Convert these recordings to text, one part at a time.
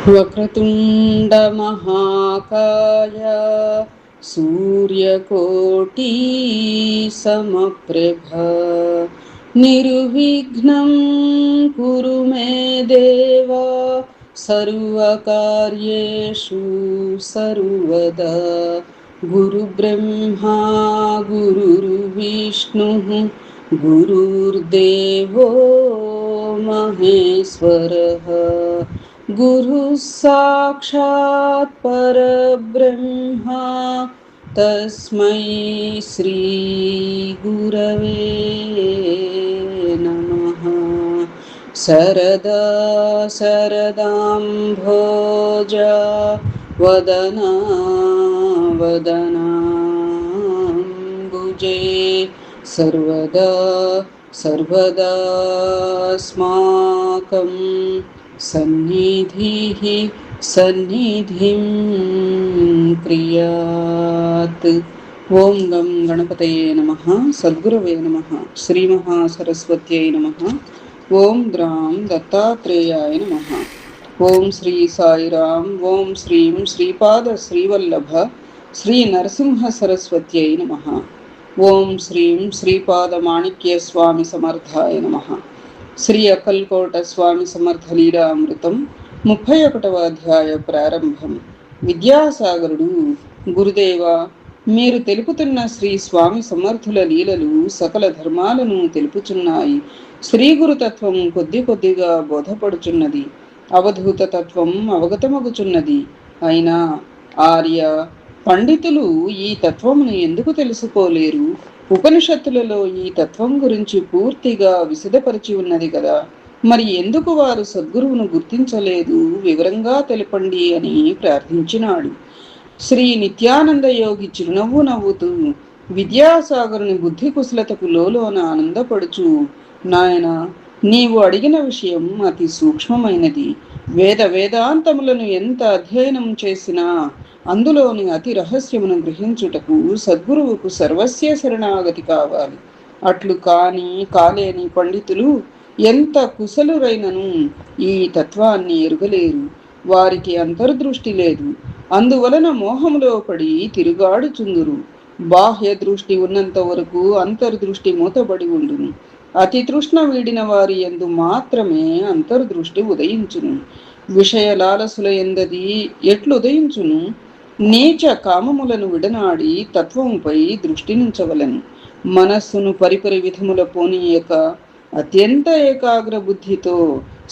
వక్రతుండ మహాకాయ సూర్యకోటి సమప్రభ నిర్విఘ్నం కురు మే దేవా సర్వకార్యేషు సర్వదా. గురుబ్రహ్మా గురుర్విష్ణుః గురుర్దేవో మహేశ్వరః గురుః సాక్షాత్ పరబ్రహ్మ తస్మై శ్రీ గురవే నమః. శరదా శరదాంభోజ వదనా వదనాంబుజే సర్వదా సర్వదాస్మాకం సన్నిధిః సన్నిధిం క్రియాత్. ఓం గం గణపతయే నమః. సద్గురవే నమః. శ్రీ మహాసరస్వత్యై నమః. ఓం ద్రాం దత్తాత్రేయాయ నమః. ఓం శ్రీ సాయిరాం. ఓం శ్రీం శ్రీపాద శ్రీవల్లభ శ్రీ నరసింహ సరస్వత్యై నమః. ఓం శ్రీం శ్రీపాద మాణిక్య స్వామి సమర్థాయ నమః. శ్రీ అక్కల్కోట స్వామి సమర్థ లీలామృతం 31వ అధ్యాయ ప్రారంభం. విద్యాసాగరుడు: గురుదేవ, మీరు తెలుపుతున్న శ్రీ స్వామి సమర్థుల లీలలు సకల ధర్మాలను తెలుపుచున్నాయి. శ్రీ గురుతత్వం కొద్ది కొద్దిగా బోధపడుచున్నది. అవధూత తత్వం అవగతమగుచున్నది. అయినా ఆర్య పండితులు ఈ తత్వమును ఎందుకు తెలుసుకోలేరు? ఉపనిషత్తులలో ఈ తత్వం గురించి పూర్తిగా విశదపరిచి ఉన్నది కదా, మరి ఎందుకు వారు సద్గురువును గుర్తించలేదు? వివరంగా తెలపండి అని ప్రార్థించినాడు. శ్రీ నిత్యానంద యోగి చిరునవ్వు నవ్వుతూ విద్యాసాగరుని బుద్ధి కుశలతకు లోలోన ఆనందపడుచు, నాయన, నీవు అడిగిన విషయం అతి సూక్ష్మమైనది. వేదాంతములను ఎంత అధ్యయనం చేసినా అందులోని అతి రహస్యమును గ్రహించుటకు సద్గురువుకు సర్వస్య శరణాగతి కావాలి. అట్లు కాలేని పండితులు ఎంత కుశలురైనను ఈ తత్వాన్ని ఎరుగలేరు. వారికి అంతర్దృష్టి లేదు. అందువలన మోహములో పడి తిరుగాడుచుందురు. బాహ్య దృష్టి ఉన్నంత వరకు అంతర్దృష్టి మూతబడి ఉండును. అతి తృష్ణ వీడిన వారి యందు మాత్రమే అంతర్దృష్టి ఉదయించును. విషయ లాలసుల ఎందది ఎట్లు ఉదయించును? నీచ కామములను విడనాడి తత్వముపై దృష్టి నుంచవలను. మనస్సును పరిపరి విధముల పోనీయక అత్యంత ఏకాగ్ర బుద్ధితో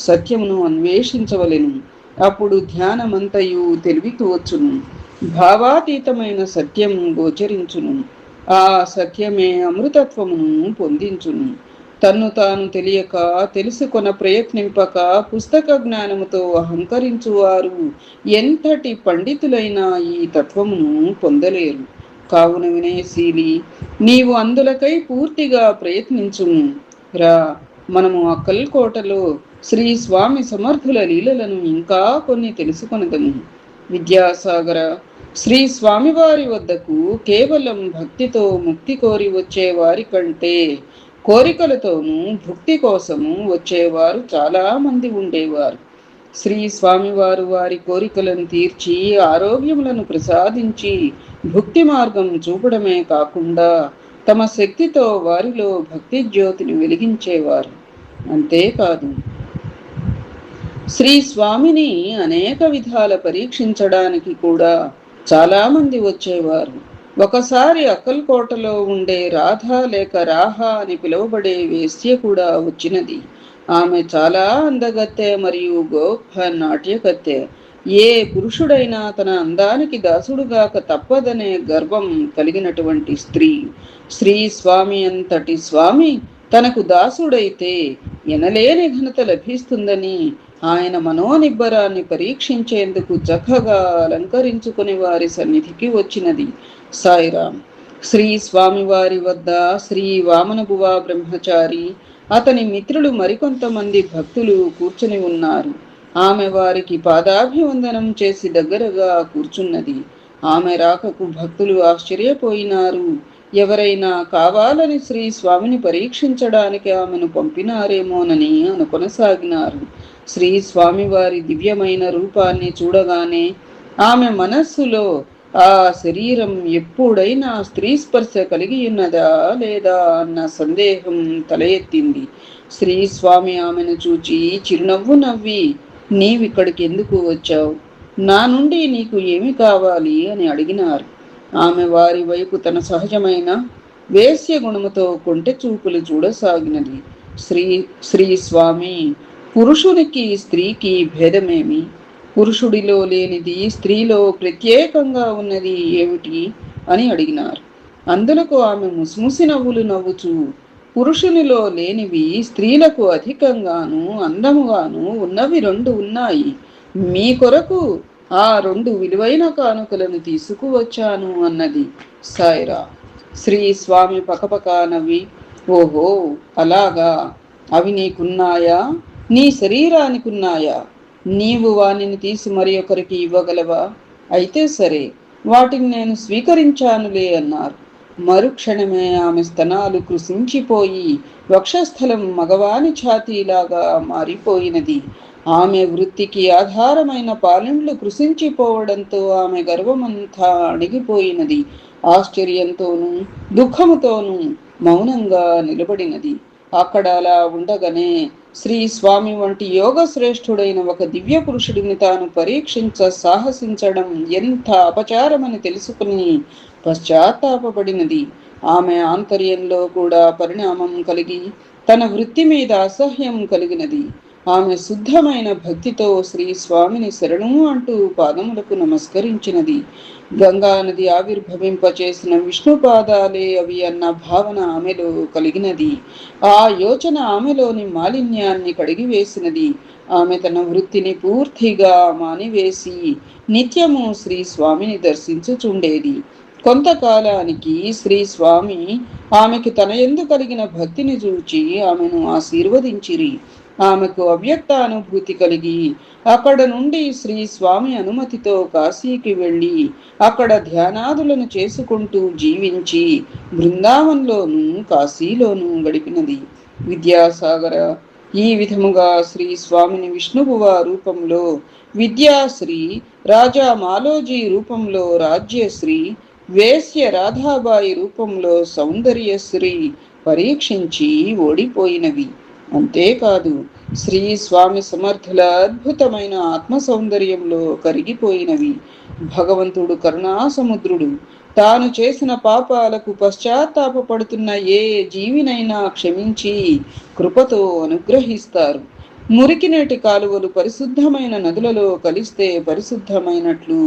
సత్యమును అన్వేషించవలెను. అప్పుడు ధ్యానమంతయు తెలివికి వచ్చును. భావాతీతమైన సత్యం గోచరించును. ఆ సత్యమే అమృతత్వమును పొందించును. తన్ను తాను తెలియక తెలుసుకొన ప్రయత్నింపక పుస్తక జ్ఞానముతో అహంకరించువారు ఎంతటి పండితులైనా ఈ తత్వమును పొందలేరు. కావున వినయశీలి, నీవు అందులకై పూర్తిగా ప్రయత్నించుము. రా, మనము అక్కల్కోటలో శ్రీ స్వామి సమర్థుల లీలలను ఇంకా కొన్ని తెలుసుకొనదము. విద్యాసాగర, శ్రీ స్వామివారి వద్దకు కేవలం భక్తితో ముక్తి కోరి వచ్చే వారి కంటే కోరికలతోనూ భుక్తి కోసము వచ్చేవారు చాలా మంది ఉండేవారు. శ్రీ స్వామివారు వారి కోరికలను తీర్చి ఆరోగ్యములను ప్రసాదించి భుక్తి మార్గం చూపడమే కాకుండా తమ శక్తితో వారిలో భక్తి జ్యోతిని వెలిగించేవారు. అంతేకాదు, శ్రీ స్వామిని అనేక విధాల పరీక్షించడానికి కూడా చాలా మంది వచ్చేవారు. ఒకసారి అక్కల్కోటలో ఉండే రాధా లేక రాహా అని పిలువబడే వేశ్య కూడా వచ్చినది. ఆమె చాలా అందగత్తె మరియు గొప్ప నాట్యకత్తె. ఏ పురుషుడైనా తన అందానికి దాసుడుగాక తప్పదనే గర్వం కలిగినటువంటి స్త్రీ. శ్రీ స్వామి అంతటి స్వామి తనకు దాసుడైతే ఎనలేని ఘనత లభిస్తుందని ఆయన మనోనిబ్బరాన్ని పరీక్షించేందుకు చక్కగా అలంకరించుకుని వారి సన్నిధికి వచ్చినది. సాయిరాం. శ్రీ స్వామివారి వద్ద శ్రీ వామనబువ బ్రహ్మచారి, అతని మిత్రులు మరికొంతమంది భక్తులు కూర్చుని ఉన్నారు. ఆమె వారికి పాదాభివందనం చేసి దగ్గరగా కూర్చున్నది. ఆమె రాకకు భక్తులు ఆశ్చర్యపోయినారు. ఎవరైనా కావాలని శ్రీ స్వామిని పరీక్షించడానికి ఆమెను పంపినారేమోనని అనుకొనసాగినారు. శ్రీ స్వామివారి దివ్యమైన రూపాన్ని చూడగానే ఆమె మనస్సులో ఆ శరీరం ఎప్పుడైనా స్త్రీ స్పర్శ కలిగి ఉన్నదా లేదా అన్న సందేహం తల ఎత్తింది. శ్రీ స్వామి ఆమెను చూచి చిరునవ్వు నవ్వి, నీవిక్కడికి ఎందుకు వచ్చావు? నా నుండి నీకు ఏమి కావాలి అని అడిగినారు. ఆమె వారి వైపు తన సహజమైన వేశ్య గుణముతో కొంటె చూపులు చూడసాగినది. శ్రీ శ్రీ స్వామి, పురుషునికి స్త్రీకి భేదమేమి? పురుషుడిలో లేనిది స్త్రీలో ప్రత్యేకంగా ఉన్నది ఏమిటి అని అడిగినారు. అందులకు ఆమె ముసిముసి నవ్వులు నవ్వుచూ, పురుషునిలో లేనివి స్త్రీలకు అధికంగాను అందముగాను ఉన్నవి రెండు ఉన్నాయి. మీ కొరకు ఆ రెండు విలువైన కానుకలను తీసుకువచ్చాను అన్నది. సాయిరా. శ్రీ స్వామి పకపక నవ్వి, ఓహో అలాగా, అవి నీకున్నాయా? నీ శరీరానికున్నాయా? నీవు వానిని తీసి మరి ఒకరికి ఇవ్వగలవా? అయితే సరే, వాటిని నేను స్వీకరించానులే అన్నారు. మరుక్షణమే ఆమె స్తనాలు కృశించిపోయి వక్షస్థలం మగవాని ఛాతీలాగా మారిపోయినది. ఆమె వృత్తికి ఆధారమైన పాలెండ్లు కృశించిపోవడంతో ఆమె గర్వమంతా అణిగిపోయినది. ఆశ్చర్యంతోనూ దుఃఖముతోనూ మౌనంగా నిలబడినది. అక్కడ అలా ఉండగానే శ్రీ స్వామి వంటి యోగ శ్రేష్ఠుడైన ఒక దివ్య పురుషుడిని తాను సాహసించడం ఎంత అపచారమని తెలుసుకుని పశ్చాత్తాపడినది. ఆమె ఆంతర్యంలో కూడా పరిణామం కలిగి తన వృత్తి మీద అసహ్యం కలిగినది. ఆమె శుద్ధమైన భక్తితో శ్రీ స్వామిని శరణు అంటూ పాదములకు నమస్కరించినది. గంగా నది ఆవిర్భవింపచేసిన విష్ణుపాదాలే అవి అన్న భావన ఆమెలో కలిగినది. ఆ యోచన ఆమెలోని మాలిన్యాన్ని కడిగివేసినది. ఆమె తన వృత్తిని పూర్తిగా మానివేసి నిత్యము శ్రీ స్వామిని దర్శించుచుండేది. కొంతకాలానికి శ్రీ స్వామి ఆమెకి తన యందు కలిగిన భక్తిని చూచి ఆమెను ఆశీర్వదించిరి. ఆమెకు అవ్యక్త అనుభూతి కలిగి అక్కడ నుండి శ్రీ స్వామి అనుమతితో కాశీకి వెళ్ళి అక్కడ ధ్యానాదులను చేసుకుంటూ జీవించి బృందావన్లోనూ కాశీలోనూ గడిపినది. విద్యాసాగర, ఈ విధముగా శ్రీ స్వామిని విష్ణువువ రూపంలో విద్యాశ్రీ, రాజా మాలోజీ రూపంలో రాజ్యశ్రీ, వేశ్య రాధాబాయి రూపంలో సౌందర్యశ్రీ పరీక్షించి ఓడిపోయినవి. అంతేకాదు, శ్రీ స్వామి సమర్థుల అద్భుతమైన ఆత్మ సౌందర్యంలో కరిగిపోయినవి. భగవంతుడు కరుణాసముద్రుడు. తాను చేసిన పాపాలకు పశ్చాత్తాపడుతున్న ఏ జీవినైనా క్షమించి కృపతో అనుగ్రహిస్తారు. మురికినేటి కాలువలు పరిశుద్ధమైన నదులలో కలిస్తే పరిశుద్ధమైనట్లు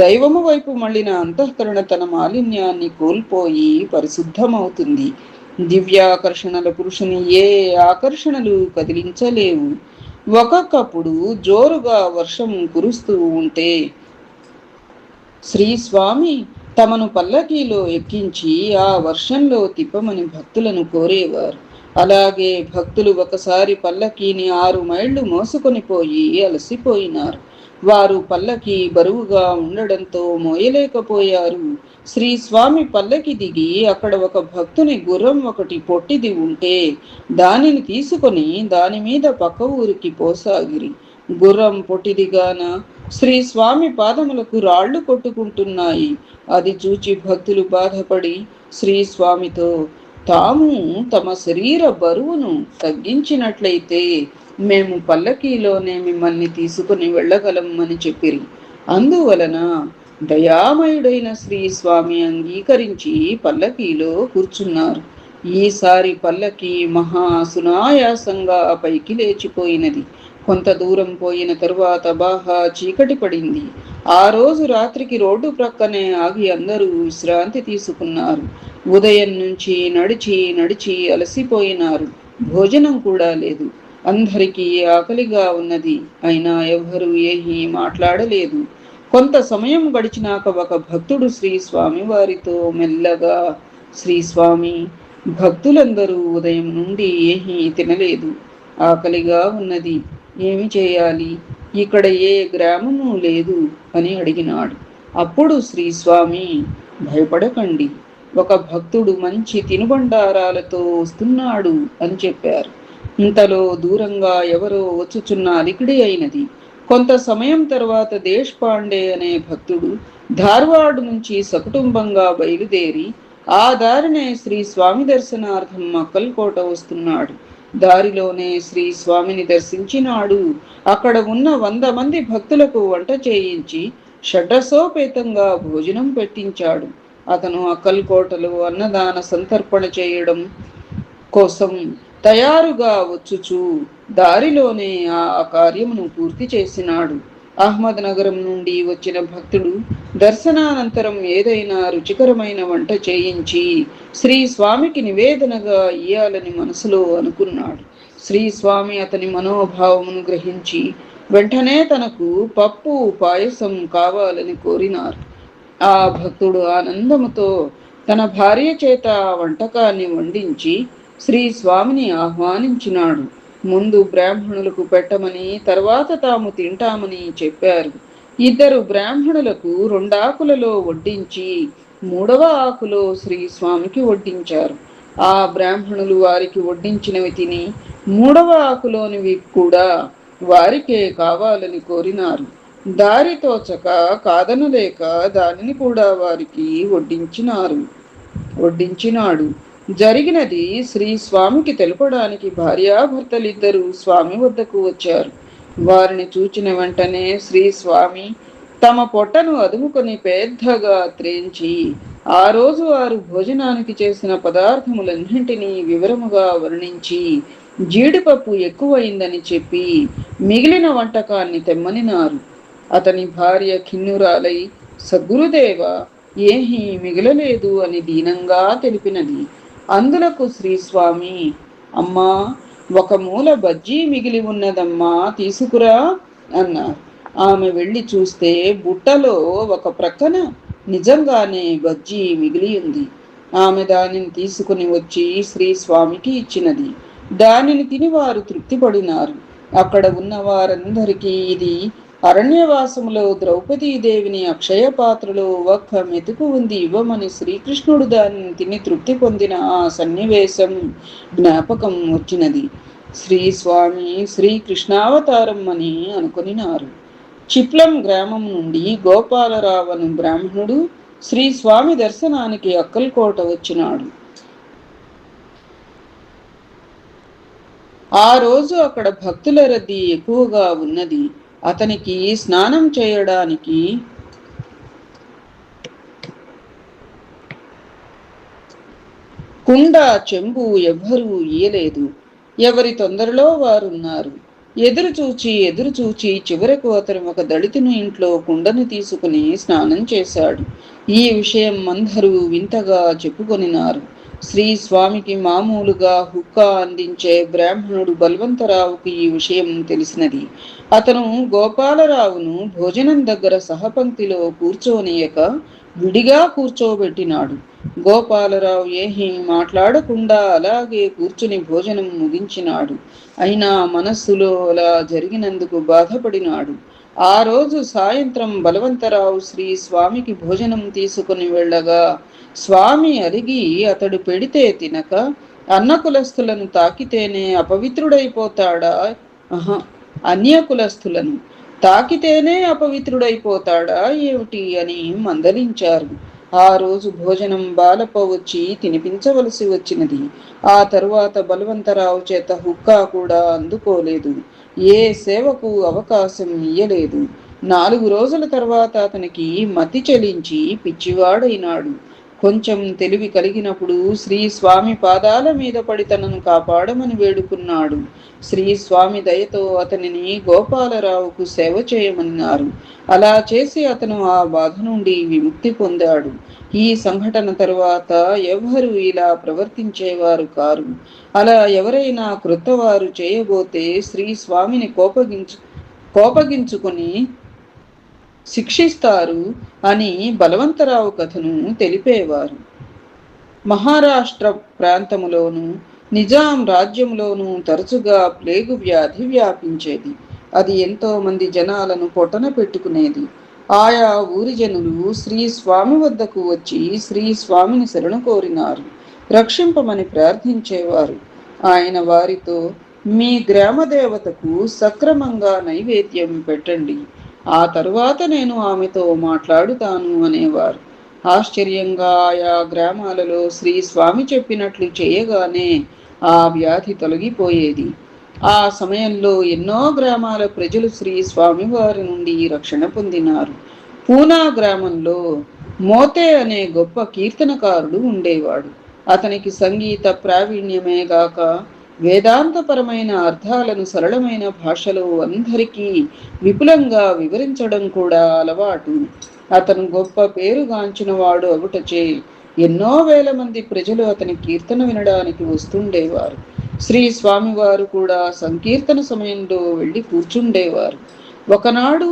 దైవము వైపు మళ్ళిన అంతఃకరణ తన మాలిన్యాన్ని కోల్పోయి పరిశుద్ధమవుతుంది. దివ్యాకర్షణల పురుషుని ఏ ఆకర్షణలు కదిలించలేవు. ఒక్కొక్కప్పుడు జోరుగా వర్షం కురుస్తూ ఉంటే శ్రీ స్వామి తమను పల్లకీలో ఎక్కించి ఆ వర్షంలో తిప్పమని భక్తులను కోరేవారు. అలాగే భక్తులు ఒకసారి పల్లకీని 6 మైళ్ళు మోసుకొని పోయి అలసిపోయినారు. వారు పల్లకి బరువుగా ఉండడంతో మోయలేకపోయారు. శ్రీ స్వామి పల్లకి దిగి అక్కడ ఒక భక్తుని గుర్రం ఒకటి పొట్టిది ఉంటే దానిని తీసుకొని దాని మీద పక్క ఊరికి పోసాగిరి. గుర్రం పొట్టిదిగాన శ్రీ స్వామి పాదములకు రాళ్లు కొట్టుకుంటున్నాయి. అది చూచి భక్తులు బాధపడి శ్రీ స్వామితో తాము తమ శరీర బరువును తగ్గించినట్లయితే మేము పల్లకీలోనే మిమ్మల్ని తీసుకుని వెళ్ళగలం అని చెప్పిరి. అందువలన దయామయుడైన శ్రీ స్వామి అంగీకరించి పల్లకీలో కూర్చున్నారు. ఈసారి పల్లకి మహా సునాయాసంగా పైకి లేచిపోయినది. కొంత దూరం పోయిన తరువాత బాగా చీకటి పడింది. ఆ రోజు రాత్రికి రోడ్డు ప్రక్కనే ఆగి అందరూ విశ్రాంతి తీసుకున్నారు. ఉదయం నుంచి నడిచి నడిచి అలసిపోయినారు. భోజనం కూడా లేదు. అందరికీ ఆకలిగా ఉన్నది. అయినా ఎవ్వరూ ఏమీ మాట్లాడలేదు. కొంత సమయం గడిచినాక ఒక భక్తుడు శ్రీ స్వామి వారితో మెల్లగా, శ్రీ స్వామి, భక్తులందరూ ఉదయం నుండి ఏమీ తినలేదు. ఆకలిగా ఉన్నది. ఏమి చేయాలి? ఇక్కడ ఏ గ్రామము లేదు అని అడిగినాడు. అప్పుడు శ్రీ స్వామి, భయపడకండి, ఒక భక్తుడు మంచి తినుబండారాలతో వస్తున్నాడు అని చెప్పారు. ఇంతలో దూరంగా ఎవరో వచ్చుచున్న అలికిడి అయినది. కొంత సమయం తర్వాత దేశపాండే అనే భక్తుడు ధార్వాడ్ నుంచి సకుటుంబంగా బయలుదేరి ఆ దారినే శ్రీ స్వామి దర్శనార్థం అక్కల్కోట వస్తున్నాడు. దారిలోనే శ్రీ స్వామిని దర్శించినాడు. అక్కడ ఉన్న 100 మంది భక్తులకు వంట చేయించి షడ్రసోపేతంగా భోజనం పెట్టించాడు. అతను అక్కల్కోటలో అన్నదాన సంతర్పణ చేయడం కోసం తయారుగా వచ్చుచూ దారిలోనే ఆ కార్యమును పూర్తి చేసినాడు. అహ్మద్ నగరం నుండి వచ్చిన భక్తుడు దర్శనానంతరం ఏదైనా రుచికరమైన వంట చేయించి శ్రీ స్వామికి నివేదనగా ఇయ్యాలని మనసులో అనుకున్నాడు. శ్రీ స్వామి అతని మనోభావమును గ్రహించి వెంటనే తనకు పప్పు పాయసం కావాలని కోరినారు. ఆ భక్తుడు ఆనందముతో తన భార్య చేత వంటకాన్ని వండించి శ్రీ స్వామిని ఆహ్వానించినాడు. ముందు బ్రాహ్మణులకు పెట్టమని తర్వాత తాము తింటామని చెప్పారు. ఇద్దరు బ్రాహ్మణులకు 2 ఆకులలో వడ్డించి 3వ ఆకులో శ్రీ స్వామికి వడ్డించారు. ఆ బ్రాహ్మణులు వారికి వడ్డించినవి తిని 3వ ఆకులోనివి కూడా వారికే కావాలని కోరినారు. దారితోచక కాదనలేక దానిని కూడా వారికి వడ్డించినాడు. జరిగినది శ్రీ స్వామికి తెలుపడానికి భార్యాభర్తలిద్దరూ స్వామి వద్దకు వచ్చారు. వారిని చూచిన వెంటనే శ్రీ స్వామి తమ పొట్టను అదుముకొని పెద్దగా త్రేంచి ఆ రోజు వారు భోజనానికి చేసిన పదార్థములన్నింటినీ వివరముగా వర్ణించి జీడిపప్పు ఎక్కువైందని చెప్పి మిగిలిన వంటకాన్ని తెమ్మనినారు. అతని భార్య ఖిన్నురాలై సద్గురుదేవ ఏమీ మిగలలేదు అని దీనంగా తెలిపినది. అందులకు శ్రీస్వామి, అమ్మా, 1 మూల బజ్జీ మిగిలి ఉన్నదమ్మా, తీసుకురా అన్నారు. ఆమె వెళ్ళి చూస్తే బుట్టలో ఒక ప్రక్కన నిజంగానే బజ్జీ మిగిలి ఉంది. ఆమె దానిని తీసుకుని వచ్చి శ్రీ స్వామికి ఇచ్చినది. దానిని తిని వారు తృప్తిపడినారు. అక్కడ ఉన్న వారందరికీ ఇది అరణ్యవాసములో ద్రౌపదీదేవిని అక్షయ పాత్రలో 1 మెతుకు ఉంది, ఇవ్వమని శ్రీకృష్ణుడు దానిని తిని తృప్తి పొందిన ఆ సన్నివేశం జ్ఞాపకం వచ్చినది. శ్రీ స్వామి శ్రీకృష్ణావతారం అని అనుకొనినారు. చిప్లం గ్రామం నుండి గోపాలరావను బ్రాహ్మణుడు శ్రీ స్వామి దర్శనానికి అక్కల్కోట వచ్చినాడు. ఆ రోజు అక్కడ భక్తుల రద్దీ ఎక్కువగా ఉన్నది. అతనికి స్నానం చేయడానికి కుండ చెంబు ఎవ్వరూ ఇయ్యలేదు. ఎవరి తొందరలో వారున్నారు. ఎదురుచూచి చివరకు అతను ఒక దళితుని ఇంట్లో కుండను తీసుకుని స్నానం చేశాడు. ఈ విషయం అందరూ వింతగా చెప్పుకొనినారు. శ్రీ స్వామికి మామూలుగా హుక్కా అందించే బ్రాహ్మణుడు బల్వంతరావుకి ఈ విషయం తెలిసినది. అతను గోపాలరావును భోజనం దగ్గర సహపంక్తిలో కూర్చోనీయక విడిగా కూర్చోబెట్టినాడు. గోపాలరావు ఏమీ మాట్లాడకుండా అలాగే కూర్చుని భోజనం ముగించినాడు. అయినా మనస్సులో అలా జరిగినందుకు బాధపడినాడు. ఆ రోజు సాయంత్రం బలవంతరావు శ్రీ స్వామికి భోజనం తీసుకుని వెళ్ళగా స్వామి అలిగి అతడు పెడితే తినక అన్నకులస్తులను తాకితేనే అపవిత్రుడైపోతాడా, అన్యకులస్తులను తాకితేనే అపవిత్రుడైపోతాడా ఏమిటి అని మందలించారు. ఆ రోజు భోజనం బాలప్ప వచ్చి తినిపించవలసి వచ్చినది. ఆ తరువాత బలవంతరావు చేత హుక్కా కూడా అందుకోలేదు. ఏ సేవకు అవకాశం ఇయ్యలేదు. 4 రోజుల తర్వాత అతనికి మతి చెలించి పిచ్చివాడైనాడు. కొంచెం తెలివి కలిగినప్పుడు శ్రీ స్వామి పాదాల మీద పడి తనను కాపాడమని వేడుకున్నాడు. శ్రీ స్వామి దయతో అతనిని గోపాలరావుకు సేవ చేయమన్నారు. అలా చేసి అతను ఆ బాధ నుండి విముక్తి పొందాడు. ఈ సంఘటన తరువాత ఎవ్వరూ ఇలా ప్రవర్తించేవారు కారు. అలా ఎవరైనా క్రొత్తవారు చేయబోతే శ్రీ స్వామిని కోపగించుకుని శిక్షిస్తారు అని బలవంతరావు కథను తెలిపేవారు. మహారాష్ట్ర ప్రాంతములోను నిజాం రాజ్యంలోనూ తరచుగా ప్లేగు వ్యాధి వ్యాపించేది. అది ఎంతో మంది జనాలను పొట్టన పెట్టుకునేది. ఆయా ఊరి జనులు శ్రీ స్వామి వద్దకు వచ్చి శ్రీ స్వామిని శరణు కోరినారు. రక్షింపమని ప్రార్థించేవారు. ఆయన వారితో, మీ గ్రామ దేవతకు సక్రమంగా నైవేద్యం పెట్టండి. ఆ తరువాత నేను ఆమెతో మాట్లాడుతాను అనేవారు. ఆశ్చర్యంగా ఆయా గ్రామాలలో శ్రీ స్వామి చెప్పినట్లు చేయగానే ఆ వ్యాధి తొలగిపోయేది. ఆ సమయంలో ఎన్నో గ్రామాల ప్రజలు శ్రీ స్వామివారి నుండి రక్షణ పొందినారు. పూనా గ్రామంలో మోతే అనే గొప్ప కీర్తనకారుడు ఉండేవాడు. అతనికి సంగీత ప్రావీణ్యమే గాక వేదాంతపరమైన అర్థాలను సరళమైన భాషలో అందరికీ విపులంగా వివరించడం కూడా అలవాటు. అతను గొప్ప పేరుగాంచిన వాడు అగుటచే ఎన్నో వేల మంది ప్రజలు అతని కీర్తన వినడానికి వస్తుండేవారు. శ్రీ స్వామివారు కూడా సంకీర్తన సమయంలో వెళ్ళి కూర్చుండేవారు. ఒకనాడు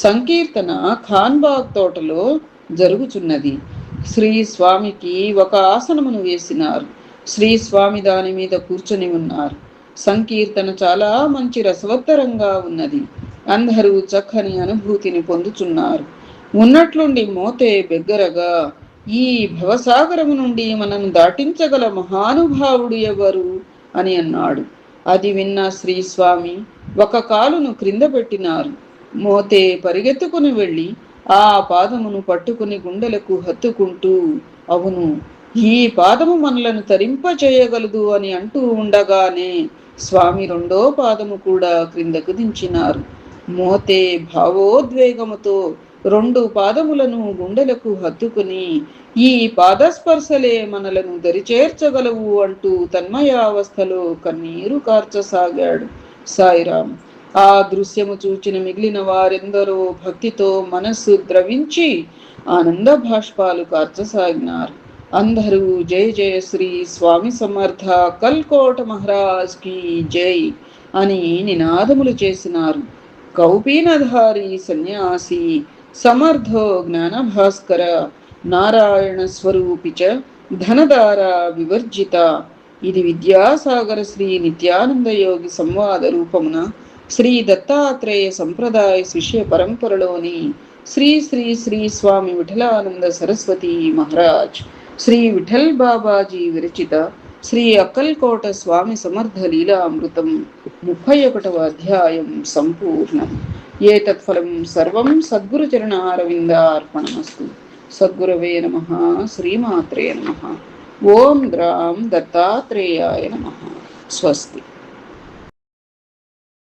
సంకీర్తన ఖాన్బాగ్ తోటలో జరుగుచున్నది. శ్రీ స్వామికి ఒక ఆసనమును వేసినారు. శ్రీ స్వామి దాని మీద కూర్చొని ఉన్నారు. సంకీర్తన చాలా మంచి రసవత్తరంగా ఉన్నది. అందరూ చక్కని అనుభూతిని పొందుచున్నారు. ఉన్నట్లుండి మోతే బెగ్గరగా, ఈ భవసాగరము నుండి మనను దాటించగల మహానుభావుడు ఎవరు అని అన్నాడు. అది విన్న శ్రీ స్వామి ఒక కాలును క్రింద పెట్టినారు. మోతే పరిగెత్తుకుని వెళ్ళి ఆ పాదమును పట్టుకుని గుండెలకు హత్తుకుంటూ, అవును, ఈ పాదము మనలను తరింపచేయగలదు అని అంటూ ఉండగానే స్వామి రెండో పాదము కూడా క్రిందకు దించినారు. మోతే భావోద్వేగముతో రెండు పాదములను గుండెలకు హత్తుకుని, ఈ పాదస్పర్శలే మనలను దరిచేర్చగలవు అంటూ తన్మయావస్థలో కన్నీరు కార్చసాగాడు. సాయిరాం. ఆ దృశ్యము చూచిన మిగిలిన వారెందరో భక్తితో మనస్సు ద్రవించి ఆనంద భాష్పాలు కార్చసాగినారు. అందరూ జయ జయ శ్రీ స్వామి సమర్థ, కల్కోట మహారాజ్ కి జై అని నినాదములు చేసినారు. కౌపీనధారి సన్యాసి సమర్థో జ్ఞాన భాస్కర, నారాయణ స్వరూపిచ ధనదార వివర్జిత. ఇది విద్యాసాగర శ్రీ నిత్యానంద యోగి సంవాద రూపమున శ్రీ దత్తాత్రేయ సంప్రదాయ శిష్య పరంపరలోని శ్రీ శ్రీ శ్రీ స్వామి విఠలానంద సరస్వతి మహారాజ్, శ్రీ విఠల్ బాబాజీ విరచిత శ్రీ అక్కల్కోట స్వామి సమర్థ లీలామృతం 31వ అధ్యాయం సంపూర్ణం. ఏతత్ఫలం సర్వం సద్గురుచరణారవిందార్పణమస్తు. సద్గురవే నమః. శ్రీమాత్రే నమః. ఓం ద్రాం దత్తాత్రేయాయ నమః. స్వస్తి.